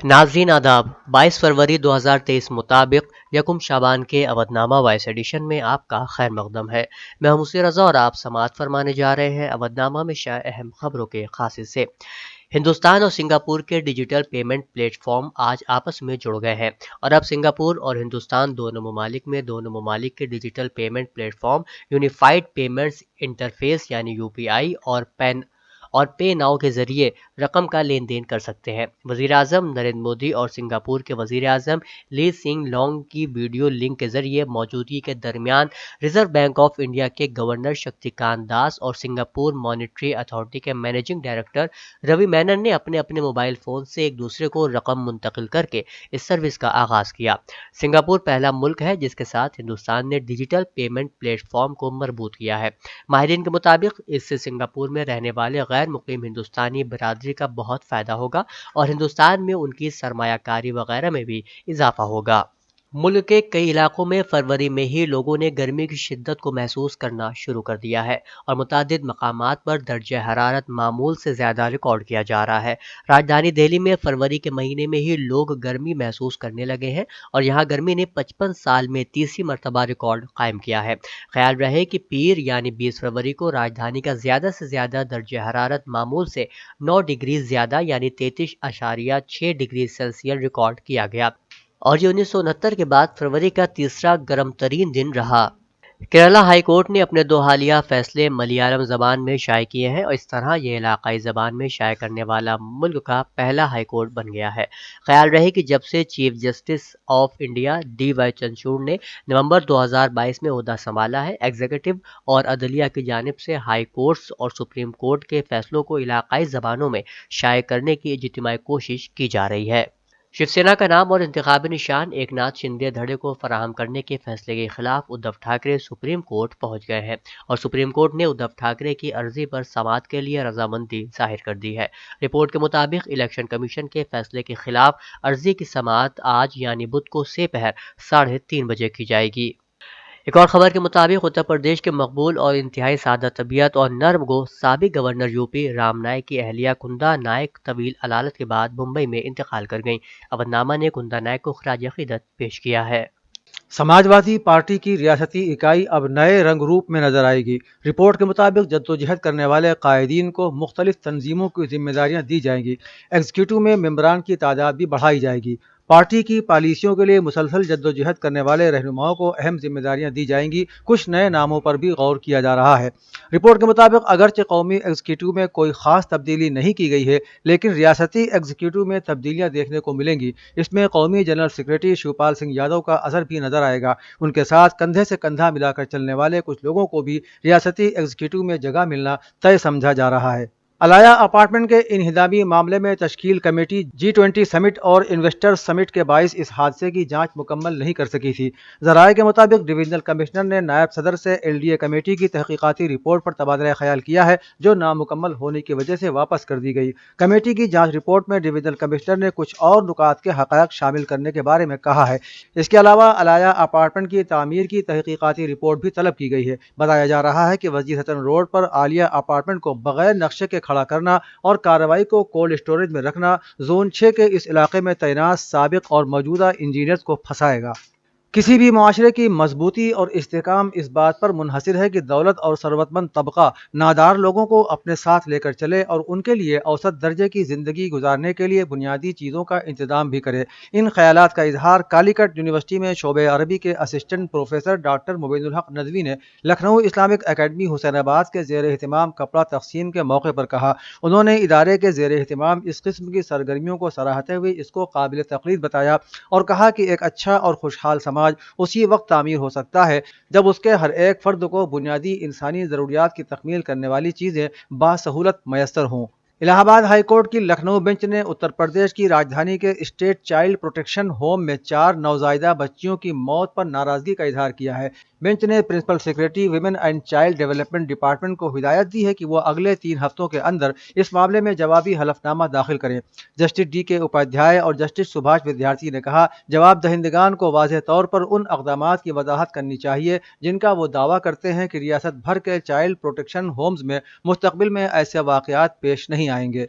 नाज़रीन आदाब। 22 फरवरी 2023 मुताबिक यकुम शाबान के अवधनामा वॉइस एडिशन में आपका खैर मकदम है। मैं हूं मुसी रज़ा और आप समाअत फरमाने जा रहे हैं अवधनामा में शाये अहम खबरों के खास हिस्से। हिंदुस्तान और सिंगापुर के डिजिटल पेमेंट प्लेटफॉर्म आज आपस में जुड़ गए हैं और अब सिंगापुर और हिंदुस्तान दोनों ममालिक के digital payment platform unified payments interface यानी यूपीआई और पे नाउ के जरिए रकम का लेन देन कर सकते हैं। वज़ीर आज़म नरेंद्र मोदी और सिंगापुर के वज़ीर आज़म ली सिंग लोंग की वीडियो लिंक के जरिए मौजूदगी के दरमियान रिजर्व बैंक ऑफ इंडिया के गवर्नर शक्तिकांत दास और सिंगापुर मॉनेटरी अथॉरिटी के मैनेजिंग डायरेक्टर रवि मेनन ने अपने अपने मोबाइल फ़ोन से एक दूसरे को रकम मुंतकिल करके इस सर्विस का आगाज़ किया। सिंगापुर पहला मुल्क है जिसके साथ हिंदुस्तान ने डिजिटल पेमेंट प्लेटफॉर्म को मरबूत किया है। माहिरीन के मुताबिक इससे सिंगापुर में रहने वाले गैर मुकीम हिंदुस्तानी बरादरी का बहुत फ़ायदा होगा और हिंदुस्तान में उनकी सरमायाकारी वगैरह में भी इजाफा होगा। मुल्क के कई इलाकों में फरवरी में ही लोगों ने गर्मी की शिद्दत को महसूस करना शुरू कर दिया है और मुतादिद मकामात पर दर्जा हरारत मामूल से ज़्यादा रिकॉर्ड किया जा रहा है। राजधानी दिल्ली में फरवरी के महीने में ही लोग गर्मी महसूस करने लगे हैं और यहाँ गर्मी ने 55 साल में तीसरी मरतबा रिकॉर्ड कायम किया है। ख्याल रहे कि पीर यानी 20 फरवरी को राजधानी का ज़्यादा से ज़्यादा दर्जा हरारत मामूल से 9 डिग्री ज़्यादा यानी 33.6 डिग्री सेल्सियस रिकॉर्ड किया गया और ये 1969 के बाद फरवरी का तीसरा गर्म तरीन दिन रहा। केरला हाई कोर्ट ने अपने 2 हालिया फैसले मलयालम ज़बान में शाये किए हैं और इस तरह ये इलाकाई ज़बान में शाये करने वाला मुल्क का पहला हाई कोर्ट बन गया है। ख्याल रहे कि जब से chief justice of India DY Chandrachud ने नवंबर 2022 में ओहदा संभाला है, एग्जीक्यूटिव और अदलिया की जानिब से हाई कोर्ट्स और सुप्रीम कोर्ट के फैसलों को इलाकाई ज़बानों में शाये करने की इज्तिमाई कोशिश की जा रही है। शिवसेना का नाम और इंतखाबी निशान एकनाथ शिंदे धड़े को फराहम करने के फैसले के खिलाफ उद्धव ठाकरे सुप्रीम कोर्ट पहुंच गए हैं और सुप्रीम कोर्ट ने उद्धव ठाकरे की अर्जी पर समाअत के लिए रजामंदी जाहिर कर दी है। रिपोर्ट के मुताबिक इलेक्शन कमीशन के फैसले के खिलाफ अर्जी की समाअत आज यानी बुध को सेपहर 3:30 बजे की जाएगी। एक और खबर के मुताबिक उत्तर प्रदेश के मकबूल और इंतहाई सादा तबीयत और नर्म गो साबिक गवर्नर यूपी राम नायक की अहलिया कुंदा नायक तवील अलालत के बाद मुंबई में इंतकाल कर गईं। अवधनामा ने कुंदा नायक को खराज अकीदत पेश किया है। समाजवादी पार्टी की रियासती इकाई अब नए रंग रूप में नजर आएगी। रिपोर्ट के मुताबिक जद्दोजहद करने वाले कायदीन को मुख्तलिफ तंजीमों की जिम्मेदारियां दी जाएंगी। एग्जीक्यूटिव में मेंबरान की तादाद भी बढ़ाई जाएगी। पार्टी की पॉलिसियों के लिए मुसलसल जद्दोजहद करने वाले रहनुमाओं को अहम जिम्मेदारियां दी जाएंगी। कुछ नए नामों पर भी गौर किया जा रहा है। रिपोर्ट के मुताबिक अगरचे कौमी एग्जीक्यूटिव में कोई खास तब्दीली नहीं की गई है, लेकिन रियासती एग्जीक्यूटिव में तब्दीलियां देखने को मिलेंगी। इसमें कौमी जनरल सेक्रेटरी शिवपाल सिंह यादव का असर भी नजर आएगा। उनके साथ कंधे से कंधा मिलाकर चलने वाले कुछ लोगों को भी रियासती एग्जीक्यूटिव में जगह मिलना तय समझा जा रहा है। अलाया अपार्टमेंट के इन्हिदामी मामले में तश्कील कमेटी G20 समिट और इन्वेस्टर्स समिट के बाइस इस हादसे की जांच मुकम्मल नहीं कर सकी थी। ज़राए के मुताबिक डिवीजनल कमिश्नर ने नायब सदर से LDA कमेटी की तहकीकाती रिपोर्ट पर तबादला ख्याल किया है, जो नामुकम्मल होने की वजह से वापस कर दी गई। कमेटी की जाँच रिपोर्ट में डिवीजनल कमिश्नर ने कुछ और नुकात के हक़ाइक़ शामिल करने के बारे में कहा है। इसके अलावा अलाया अपार्टमेंट की तामीर की तहकीकाती रिपोर्ट भी तलब की गई है। बताया जा रहा है कि वजीर हसन रोड पर आलिया अपार्टमेंट को बगैर नक्शे के खड़ा करना और कार्रवाई को कोल्ड स्टोरेज में रखना जोन 6 के इस इलाके में तैनात साबिक और मौजूदा इंजीनियर्स को फंसाएगा। किसी भी मुआशरे की मजबूती और इस्तेकाम इस बात पर मुनहसिर है कि दौलत और सरवतमंद तबका नादार लोगों को अपने साथ लेकर चले और उनके लिए औसत दर्जे की ज़िंदगी गुजारने के लिए बुनियादी चीज़ों का इंतजाम भी करे। इन ख्यालात का इजहार कालीकट यूनिवर्सिटी में शोबे अरबी के असिस्टेंट प्रोफेसर डॉक्टर मुबीनुल हक नदवी ने लखनऊ इस्लामिक अकेडमी हुसैनाबाद के ज़ेर एहतमाम कपड़ा तकसीम के मौके पर कहा। उन्होंने इदारे के ज़ेर एहतमाम इस किस्म की सरगर्मियों को सराहते हुए इसको काबिल तकलीद बताया और कहा कि एक अच्छा और खुशहाल समाज उसी वक्त तामीर हो सकता है जब उसके हर एक फर्द को बुनियादी इंसानी ज़रूरियात की तकमील करने वाली चीज़ें बासहूलत मैसर हों। इलाहाबाद हाई कोर्ट की लखनऊ बेंच ने उत्तर प्रदेश की राजधानी के स्टेट चाइल्ड प्रोटेक्शन होम में 4 नवजायदा बच्चियों की मौत पर नाराजगी का इजहार किया है। बेंच ने principal secretary women and child development department को हिदायत दी है कि वो अगले 3 हफ्तों के अंदर इस मामले में जवाबी हलफनामा दाखिल करें। जस्टिस DK उपाध्याय और जस्टिस सुभाष विद्यार्थी ने कहा, जवाब दहिंदगान को वाज़ेह तौर पर उन अक़दामात की वजाहत करनी चाहिए जिनका वो दावा करते हैं कि रियासत भर के चाइल्ड प्रोटेक्शन होम्स में मुस्तक़बिल में ऐसे वाक़यात पेश नहीं आएंगे।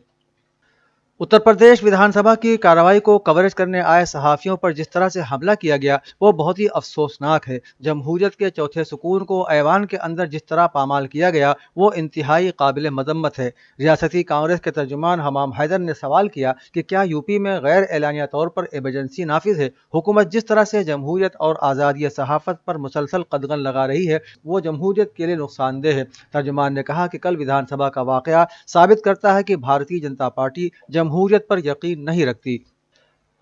उत्तर प्रदेश विधानसभा की कार्रवाई को कवरेज करने आए सहाफियों पर जिस तरह से हमला किया गया वो बहुत ही अफसोसनाक है। जमहूरियत के चौथे सुकून को ऐवान के अंदर जिस तरह पामाल किया गया वो इंतहाई काबिल मजम्मत है। रियासती कांग्रेस के तर्जुमान हमाम हैदर ने सवाल किया कि क्या यूपी में गैर एलानिया तौर पर इमरजेंसी नाफिज है? हुकूमत जिस तरह से जमहूरियत और आज़ादी सहाफत पर मुसलसल कदगन लगा रही है वो जमहूरियत के लिए नुकसानदेह है। तर्जुमान ने कहा कि कल विधानसभा का वाकया साबित करता है कि भारतीय जनता पार्टी जमहूरियत पर यकीन नहीं रखती।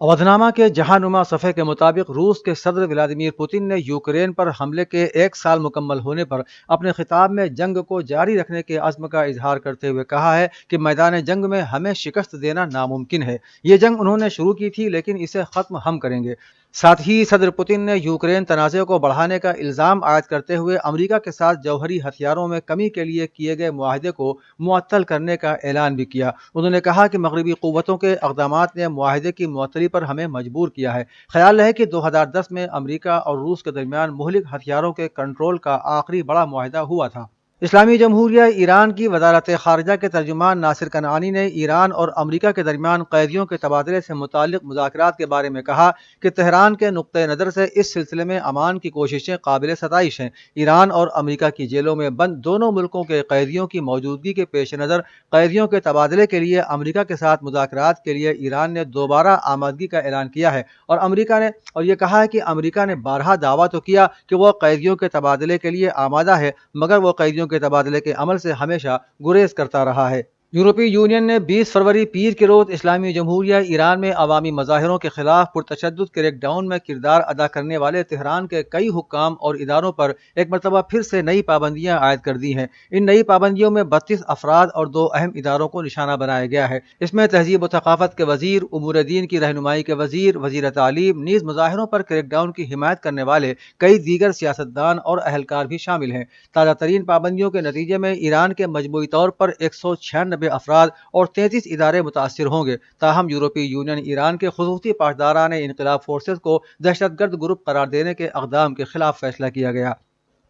अवधनामा के जहानुमा सफ़े के मुताबिक रूस के सदर व्लादिमीर पुतिन ने यूक्रेन पर हमले के 1 साल मुकम्मल होने पर अपने खिताब में जंग को जारी रखने के अज़्म का इजहार करते हुए कहा है कि मैदान जंग में हमें शिकस्त देना नामुमकिन है। ये जंग उन्होंने शुरू की थी लेकिन इसे ख़त्म हम करेंगे। साथ ही सदर पुतिन ने यूक्रेन तनाज़े को बढ़ाने का इल्ज़ाम आयद करते हुए अमेरिका के साथ जौहरी हथियारों में कमी के लिए किए गए मुआहदे को मुअत्तल करने का ऐलान भी किया। उन्होंने कहा कि मगरबी क़ुव्वतों के इक़दामात ने मुआहदे की मुअत्तली पर हमें मजबूर किया है। ख्याल है कि 2010 में अमेरिका और रूस के दरमियान मुहलिक हथियारों के कंट्रोल का आखिरी बड़ा मुआहदा हुआ था। इस्लामी जमहूरिया ईरान की वजारत खारजा के तर्जुमान नासिर कनानी ने ईरान और अमेरिका के दरमियान कैदियों के तबादले से मुताल्लिक़ मुज़ाकरात के बारे में कहा कि तेहरान के नुक्ते नज़र से इस सिलसिले में अमान की कोशिशें काबिल सताइश हैं। ईरान और अमेरिका की जेलों में बंद दोनों मुल्कों के कैदियों की मौजूदगी के पेश नज़र कैदियों के तबादले के लिए अमेरिका के साथ मुज़ाकरात के लिए ईरान ने दोबारा आमादगी का ऐलान किया है और ये कहा है कि अमेरिका ने बारहा दावा तो किया कि वह कैदियों के तबादले के लिए आमादा है मगर वो कैदियों के तबादले के अमल से हमेशा गुरेज करता रहा है। यूरोपीय यूनियन ने 20 फरवरी पीर के रोज इस्लामी जमहूरिया ईरान में अवामी मज़ाहिरों के खिलाफ पुरतशद्दुद क्रैकडाउन में किरदार अदा करने वाले तेहरान के कई हुक्काम और इदारों पर एक मरतबा फिर से नई पाबंदियां आयद कर दी हैं। इन नई पाबंदियों में 32 अफराद और 2 अहम इदारों को निशाना बनाया गया है। इसमें तहजीब व सकाफत के वजीर, उमूर दीन की रहनुमाई के वजीर, वजीर तालीम, नीज़ मुजाहिरों पर क्रैकडाउन की हिमायत करने वाले कई दीगर सियासतदान और अहलकार भी शामिल हैं। ताज़ा तरीन पाबंदियों के नतीजे में ईरान के मजमूई तौर पर 196 अफराद और 33 इदारे मुतासिर होंगे। ताहम यूरोपीय यूनियन ईरान के खुसूसी पासदारान इनकलाब फोर्सेस को दहशतगर्द ग्रुप करार देने के अक़दाम के खिलाफ फैसला किया गया।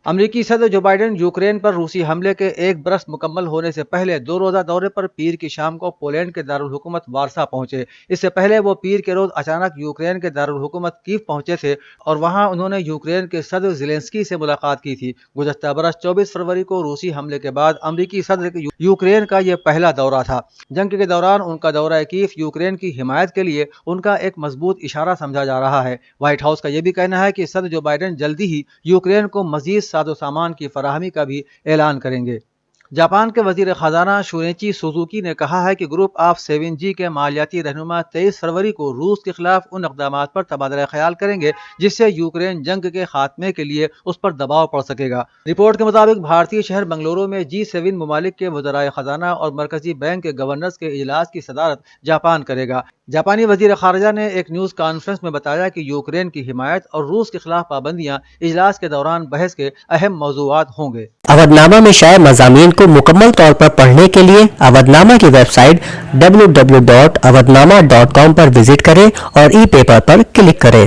अमरीकी सदर जो बाइडेन यूक्रेन पर रूसी हमले के 1 बरस मुकम्मल होने से पहले 2 रोज़ा दौरे पर पीर की शाम को पोलैंड के दारुल हुकूमत वारसा पहुंचे। इससे पहले वो पीर के रोज अचानक यूक्रेन के दारुल हुकूमत कीव पहुंचे थे और वहां उन्होंने यूक्रेन के सदर ज़ेलेंस्की से मुलाकात की थी। गुज़श्ता बरस 24 फरवरी को रूसी हमले के बाद अमरीकी सदर के यूक्रेन का यह पहला दौरा था। जंग के दौरान उनका दौरा कीव यूक्रेन की हिमायत के लिए उनका एक मजबूत इशारा समझा जा रहा है। व्हाइट हाउस का यह भी कहना है कि सदर जो बाइडेन जल्दी ही यूक्रेन को मजीद साजो सामान की फराहमी का भी ऐलान करेंगे। जापान के वजीर खजाना शुनेची सुजुकी ने कहा है कि ग्रुप ऑफ 7G के मालियाती रहनुमा 23 फरवरी को रूस के खिलाफ उन इक़दामात पर तबादला ख्याल करेंगे जिससे यूक्रेन जंग के खात्मे के लिए उस पर दबाव पड़ सकेगा। रिपोर्ट के मुताबिक भारतीय शहर बंगलुरु में G7 ममालिक के वज़राए खजाना और मरकजी बैंक के गवर्नर्स के इजलास की सदारत जापान करेगा। जापानी वजीर खारजा ने एक न्यूज़ कॉन्फ्रेंस में बताया कि यूक्रेन की हिमायत और रूस के खिलाफ पाबंदियां इजलास के दौरान बहस के अहम मौज़ूआत होंगे। अवधनामा में शाये मज़ामीन को मुकम्मल तौर पर पढ़ने के लिए अवधनामा की वेबसाइट www.awadhnama.com पर विजिट करें और ई पेपर पर क्लिक करें।